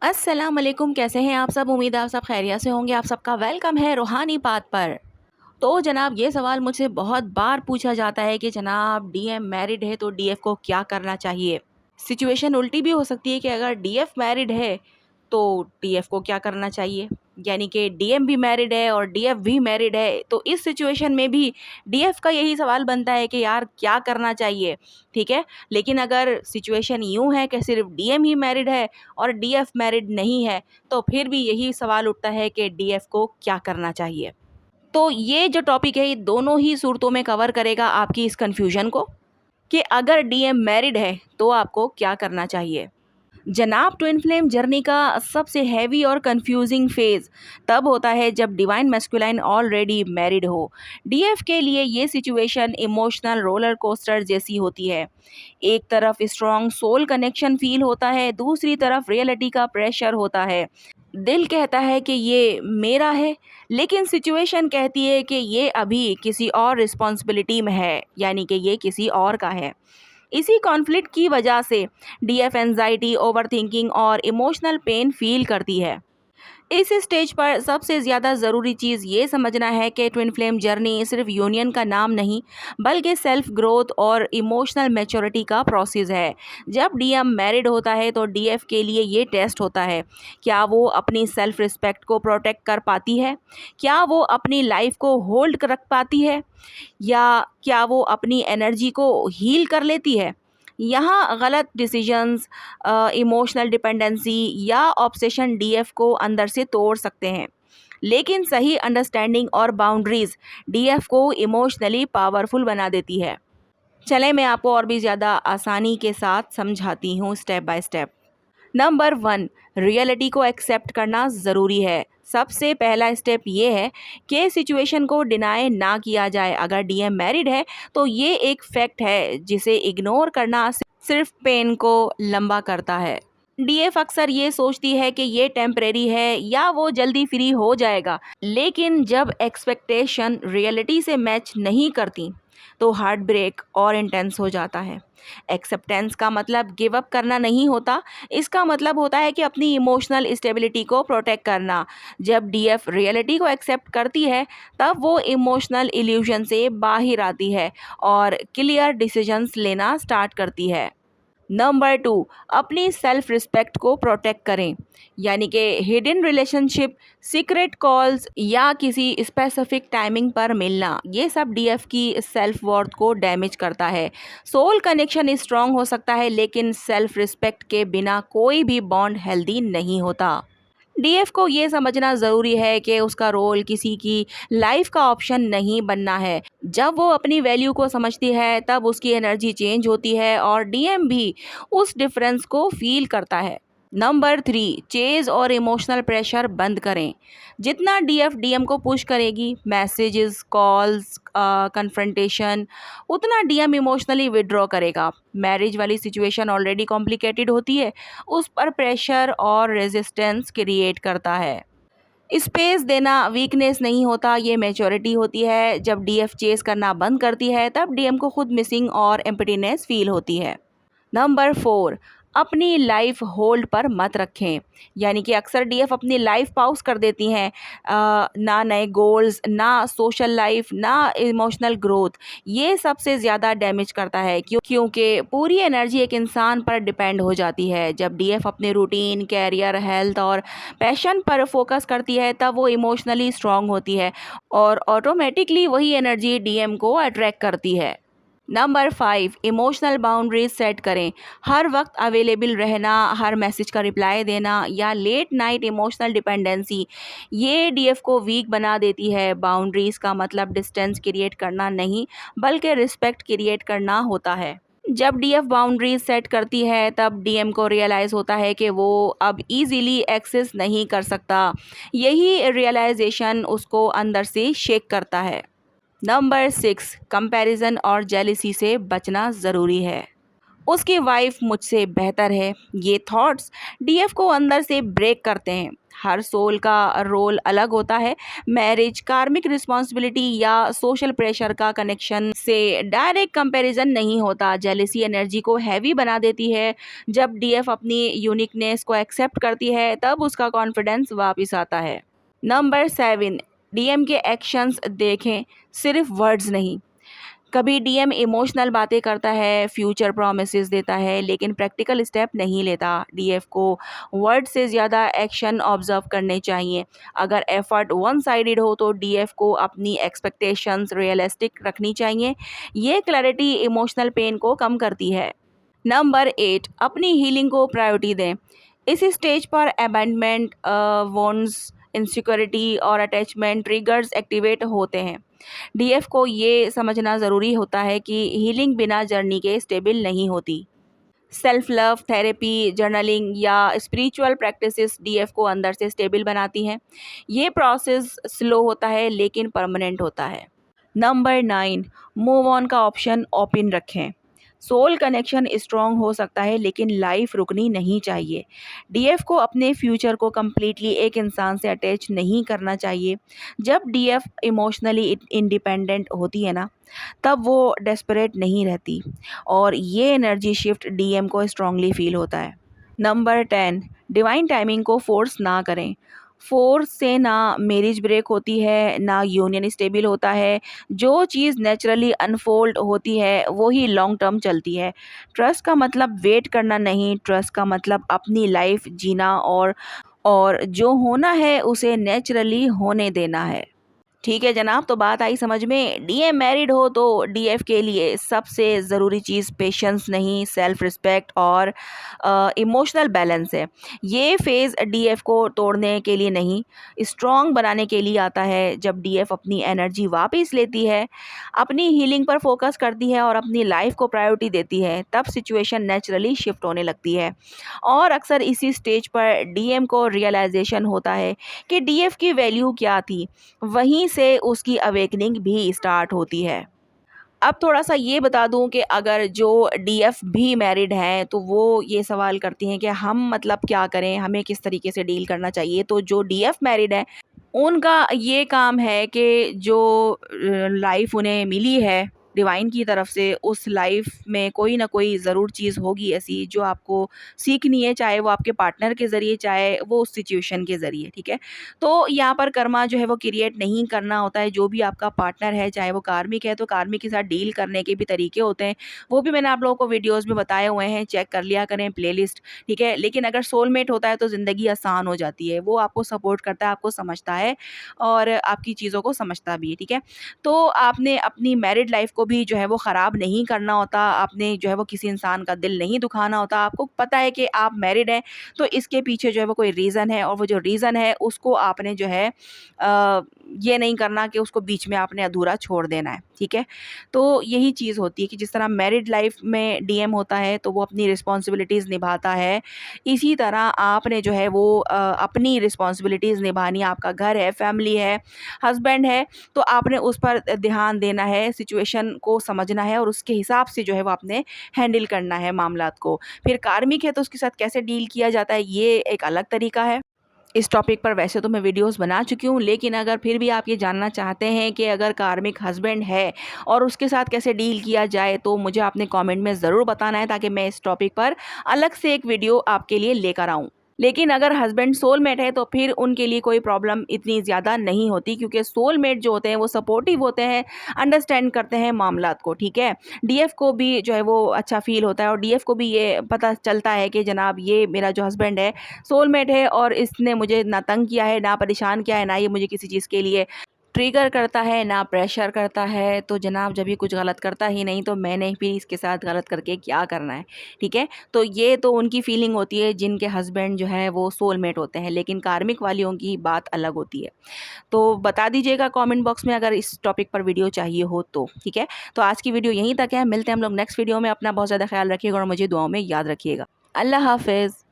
अस्सलाम वालेकुम, कैसे हैं आप सब। उम्मीद है आप सब खैरियत से होंगे। आप सबका वेलकम है रूहानी बात पर। तो जनाब, ये सवाल मुझसे बहुत बार पूछा जाता है कि जनाब डीएम मैरिड है तो डीएफ को क्या करना चाहिए। सिचुएशन उल्टी भी हो सकती है कि अगर डीएफ मैरिड है तो डीएफ को क्या करना चाहिए, यानी कि डीएम भी मैरिड है और डीएफ भी मैरिड है, तो इस सिचुएशन में भी डीएफ का यही सवाल बनता है कि यार क्या करना चाहिए। ठीक है, लेकिन अगर सिचुएशन यूं है कि सिर्फ डीएम ही मैरिड है और डीएफ मैरिड नहीं है, तो फिर भी यही सवाल उठता है कि डीएफ को क्या करना चाहिए। तो ये जो टॉपिक है ये दोनों ही सूरतों में कवर करेगा आपकी इस कन्फ्यूजन को कि अगर डीएम मैरिड है तो आपको क्या करना चाहिए। जनाब, ट्विन फ्लेम जर्नी का सबसे हैवी और कंफ्यूजिंग फेज तब होता है जब डिवाइन मैस्कुलाइन ऑलरेडी मैरिड हो। डीएफ के लिए ये सिचुएशन इमोशनल रोलर कोस्टर जैसी होती है। एक तरफ स्ट्रॉन्ग सोल कनेक्शन फील होता है, दूसरी तरफ रियलिटी का प्रेशर होता है। दिल कहता है कि ये मेरा है, लेकिन सिचुएशन कहती है कि ये अभी किसी और रिस्पॉन्सिबिलिटी में है, यानी कि ये किसी और का है। इसी कॉन्फ्लिक्ट की वजह से डीएफ एंजाइटी, ओवरथिंकिंग और इमोशनल पेन फील करती है। इस स्टेज पर सबसे ज़्यादा ज़रूरी चीज़ ये समझना है कि ट्विन फ्लेम जर्नी सिर्फ यूनियन का नाम नहीं, बल्कि सेल्फ ग्रोथ और इमोशनल मैच्योरिटी का प्रोसेस है। जब डीएम मैरिड होता है तो डीएफ के लिए ये टेस्ट होता है, क्या वो अपनी सेल्फ रिस्पेक्ट को प्रोटेक्ट कर पाती है, क्या वो अपनी लाइफ को होल्ड रख पाती है, या क्या वो अपनी एनर्जी को हील कर लेती है। यहाँ गलत डिसीजंस, इमोशनल डिपेंडेंसी या ऑब्सेशन डीएफ को अंदर से तोड़ सकते हैं, लेकिन सही अंडरस्टैंडिंग और बाउंड्रीज डीएफ को इमोशनली पावरफुल बना देती है। चलें, मैं आपको और भी ज़्यादा आसानी के साथ समझाती हूँ step by step. Number 1, reality को एक्सेप्ट करना ज़रूरी है। सबसे पहला स्टेप ये है कि सिचुएशन को डिनाई ना किया जाए। अगर डीएम मैरिड है तो ये एक फैक्ट है जिसे इग्नोर करना सिर्फ पेन को लंबा करता है। डीएफ अक्सर ये सोचती है कि ये टेम्परेरी है या वो जल्दी फ्री हो जाएगा, लेकिन जब एक्सपेक्टेशन रियलिटी से मैच नहीं करती तो हार्ट ब्रेक और इंटेंस हो जाता है। एक्सेप्टेंस का मतलब गिव अप करना नहीं होता, इसका मतलब होता है कि अपनी इमोशनल स्टेबिलिटी को प्रोटेक्ट करना। जब डीएफ रियलिटी को एक्सेप्ट करती है तब वो इमोशनल इल्यूजन से बाहर आती है और क्लियर डिसीजंस लेना स्टार्ट करती है। नंबर 2, अपनी सेल्फ रिस्पेक्ट को प्रोटेक्ट करें, यानी कि हिडन रिलेशनशिप, सीक्रेट कॉल्स या किसी स्पेसिफिक टाइमिंग पर मिलना, ये सब डीएफ की सेल्फ वर्थ को डैमेज करता है। सोल कनेक्शन स्ट्रांग हो सकता है, लेकिन सेल्फ रिस्पेक्ट के बिना कोई भी बॉन्ड हेल्दी नहीं होता। डीएफ को ये समझना ज़रूरी है कि उसका रोल किसी की लाइफ का ऑप्शन नहीं बनना है। जब वो अपनी वैल्यू को समझती है तब उसकी एनर्जी चेंज होती है और डीएम भी उस डिफरेंस को फील करता है। नंबर 3, चेज और इमोशनल प्रेशर बंद करें। जितना डीएफ डीएम को पुश करेगी, मैसेजेस, कॉल्स, कन्फ्रंटेशन, उतना डीएम इमोशनली विड्रॉ करेगा। मैरिज वाली सिचुएशन ऑलरेडी कॉम्प्लिकेटेड होती है, उस पर प्रेशर और रेजिस्टेंस क्रिएट करता है। स्पेस देना वीकनेस नहीं होता, ये मैच्योरिटी होती है। जब डीएफ चेस करना बंद करती है तब डीएम को खुद मिसिंग और एम्प्टीनेस फील होती है। नंबर 4, अपनी लाइफ होल्ड पर मत रखें, यानी कि अक्सर डीएफ अपनी लाइफ पॉज कर देती हैं। ना नए गोल्स, ना सोशल लाइफ, ना इमोशनल ग्रोथ। ये सबसे ज़्यादा डैमेज करता है क्योंकि पूरी एनर्जी एक इंसान पर डिपेंड हो जाती है। जब डीएफ अपने रूटीन, कैरियर, हेल्थ और पैशन पर फोकस करती है तब वो इमोशनली स्ट्रांग होती है और ऑटोमेटिकली वही एनर्जी डीएम को अट्रैक्ट करती है। नंबर 5, इमोशनल बाउंड्रीज सेट करें। हर वक्त अवेलेबल रहना, हर मैसेज का रिप्लाई देना या लेट नाइट इमोशनल डिपेंडेंसी, ये डीएफ को वीक बना देती है। बाउंड्रीज का मतलब डिस्टेंस क्रिएट करना नहीं, बल्कि रिस्पेक्ट क्रिएट करना होता है। जब डीएफ बाउंड्रीज सेट करती है तब डीएम को रियलाइज़ होता है कि वो अब इजीली एक्सेस नहीं कर सकता। यही रियलाइजेशन उसको अंदर से शेक करता है। नंबर 6, कंपैरिजन और जेलिसी से बचना ज़रूरी है। उसकी वाइफ मुझसे बेहतर है। ये थॉट्स डीएफ को अंदर से ब्रेक करते हैं। हर सोल का रोल अलग होता है। मैरिज, कार्मिक रिस्पॉन्सिबिलिटी या सोशल प्रेशर का कनेक्शन से डायरेक्ट कंपैरिजन नहीं होता। जेलेसी एनर्जी को हैवी बना देती है। जब डीएफ अपनी यूनिकनेस को एक्सेप्ट करती है तब उसका कॉन्फिडेंस वापस आता है। नंबर 7, डीएम के एक्शंस देखें, सिर्फ वर्ड्स नहीं। कभी डीएम इमोशनल बातें करता है, फ्यूचर प्रॉमिसेस देता है, लेकिन प्रैक्टिकल स्टेप नहीं लेता। डीएफ को वर्ड से ज़्यादा एक्शन ऑब्जर्व करने चाहिए। अगर एफर्ट वन साइडेड हो तो डीएफ को अपनी एक्सपेक्टेशंस रियलिस्टिक रखनी चाहिए। ये क्लैरिटी इमोशनल पेन को कम करती है। नंबर 8, अपनी हीलिंग को प्रायोरिटी दें। इस स्टेज पर अबैंडनमेंट, वॉन्ड्स, इनसिक्योरिटी और अटैचमेंट ट्रिगर्स एक्टिवेट होते हैं। डीएफ को ये समझना ज़रूरी होता है कि हीलिंग बिना जर्नी के स्टेबल नहीं होती। सेल्फ लव, थेरेपी, जर्नलिंग या स्पिरिचुअल प्रैक्टिसेस डीएफ को अंदर से स्टेबल बनाती हैं। ये प्रोसेस स्लो होता है लेकिन परमानेंट होता है। नंबर 9, मूव ऑन का ऑप्शन ओपन रखें। सोल कनेक्शन स्ट्रॉन्ग हो सकता है लेकिन लाइफ रुकनी नहीं चाहिए। डीएफ को अपने फ्यूचर को कम्प्लीटली एक इंसान से अटैच नहीं करना चाहिए। जब डीएफ इमोशनली इंडिपेंडेंट होती है ना, तब वो डेस्परेट नहीं रहती और ये एनर्जी शिफ्ट डीएम को स्ट्रांगली फील होता है। नंबर 10, डिवाइन टाइमिंग को फोर्स ना करें। फोर्स से ना मैरिज ब्रेक होती है, ना यूनियन स्टेबल होता है। जो चीज़ नेचुरली अनफोल्ड होती है वही लॉन्ग टर्म चलती है। ट्रस्ट का मतलब वेट करना नहीं, ट्रस्ट का मतलब अपनी लाइफ जीना और जो होना है उसे नेचुरली होने देना है। ठीक है जनाब, तो बात आई समझ में। डीएम मैरिड हो तो डीएफ के लिए सबसे ज़रूरी चीज़ पेशेंस नहीं, सेल्फ रिस्पेक्ट और इमोशनल बैलेंस है। ये फेज़ डीएफ को तोड़ने के लिए नहीं, स्ट्रॉन्ग बनाने के लिए आता है। जब डीएफ अपनी एनर्जी वापस लेती है, अपनी हीलिंग पर फोकस करती है और अपनी लाइफ को प्रायोरिटी देती है, तब सिचुएशन नेचुरली शिफ्ट होने लगती है। और अक्सर इसी स्टेज पर डीएम को रियलाइजेशन होता है कि डीएफ की वैल्यू क्या थी। वहीं से उसकी अवेकनिंग भी स्टार्ट होती है। अब थोड़ा-सा ये बता दूँ कि अगर जो डीएफ भी मैरिड हैं, तो वो ये सवाल करती हैं कि हम मतलब क्या करें, हमें किस तरीके से डील करना चाहिए। तो जो डीएफ मैरिड हैं, उनका ये काम है कि जो लाइफ़ उन्हें मिली है डिवाइन की तरफ से, उस लाइफ़ में कोई ना कोई ज़रूर चीज़ होगी ऐसी जो आपको सीखनी है, चाहे वो आपके पार्टनर के ज़रिए, चाहे वो उस सिचुएशन के ज़रिए, ठीक है? तो यहाँ पर कर्मा जो है वो क्रिएट नहीं करना होता है। जो भी आपका पार्टनर है, चाहे वो कार्मिक है, तो कार्मिक के साथ डील करने के भी तरीके होते हैं। वो भी मैंने आप लोगों को वीडियोज़ में बताए हुए हैं, चेक कर लिया करें प्लेलिस्ट, ठीक है? लेकिन अगर सोलमेट होता है तो ज़िंदगी आसान हो जाती है। वो आपको सपोर्ट करता है, आपको समझता है और आपकी चीज़ों को समझता भी है, ठीक है? तो आपने अपनी मैरिड लाइफ़ को भी जो है वो ख़राब नहीं करना होता, आपने जो है वो किसी इंसान का दिल नहीं दुखाना होता। आपको पता है कि आप मैरिड हैं, तो इसके पीछे जो है वो कोई रीज़न है और वो जो रीज़न है उसको आपने जो है ये नहीं करना कि उसको बीच में आपने अधूरा छोड़ देना है, ठीक है? तो यही चीज़ होती है कि जिस तरह मैरिड लाइफ़ में डीएम होता है तो वो अपनी रिस्पॉन्सिबिलिटीज़ निभाता है, इसी तरह आपने जो है वो अपनी रिस्पॉन्सिबिलिटीज़ निभानी है। आपका घर है, फैमिली है, हस्बैंड है, तो आपने उस पर ध्यान देना है, सिचुएशन को समझना है और उसके हिसाब से जो है वो आपने हैंडल करना है मामलात को। फिर कार्मिक है तो उसके साथ कैसे डील किया जाता है, ये एक अलग तरीका है। इस टॉपिक पर वैसे तो मैं वीडियोस बना चुकी हूँ, लेकिन अगर फिर भी आप ये जानना चाहते हैं कि अगर कार्मिक हस्बैंड है और उसके साथ कैसे डील किया जाए, तो मुझे आपने कमेंट में ज़रूर बताना है ताकि मैं इस टॉपिक पर अलग से एक वीडियो आपके लिए लेकर आऊँ। लेकिन अगर हस्बैंड सोलमेट है तो फिर उनके लिए कोई प्रॉब्लम इतनी ज़्यादा नहीं होती, क्योंकि सोलमेट जो होते हैं वो सपोर्टिव होते हैं, अंडरस्टैंड करते हैं मामलात को, ठीक है? डीएफ को भी जो है वो अच्छा फ़ील होता है और डीएफ को भी ये पता चलता है कि जनाब ये मेरा जो हस्बैंड है सोलमेट है और इसने मुझे ना तंग किया है, ना परेशान किया है, ना ये मुझे किसी चीज़ के लिए ट्रिगर करता है, ना प्रेशर करता है। तो जनाब जब ये कुछ गलत करता ही नहीं तो मैंने फिर इसके साथ गलत करके क्या करना है, ठीक है? तो ये तो उनकी फीलिंग होती है जिनके हस्बैंड जो है वो सोलमेट होते हैं, लेकिन कार्मिक वालियों की बात अलग होती है। तो बता दीजिएगा कमेंट बॉक्स में अगर इस टॉपिक पर वीडियो चाहिए हो तो, ठीक है? तो आज की वीडियो यहीं तक है, मिलते हैं हम लोग नेक्स्ट वीडियो में। अपना बहुत ज़्यादा ख्याल रखिएगा और मुझे दुआओं में याद रखिएगा। अल्लाह हाफ़िज़।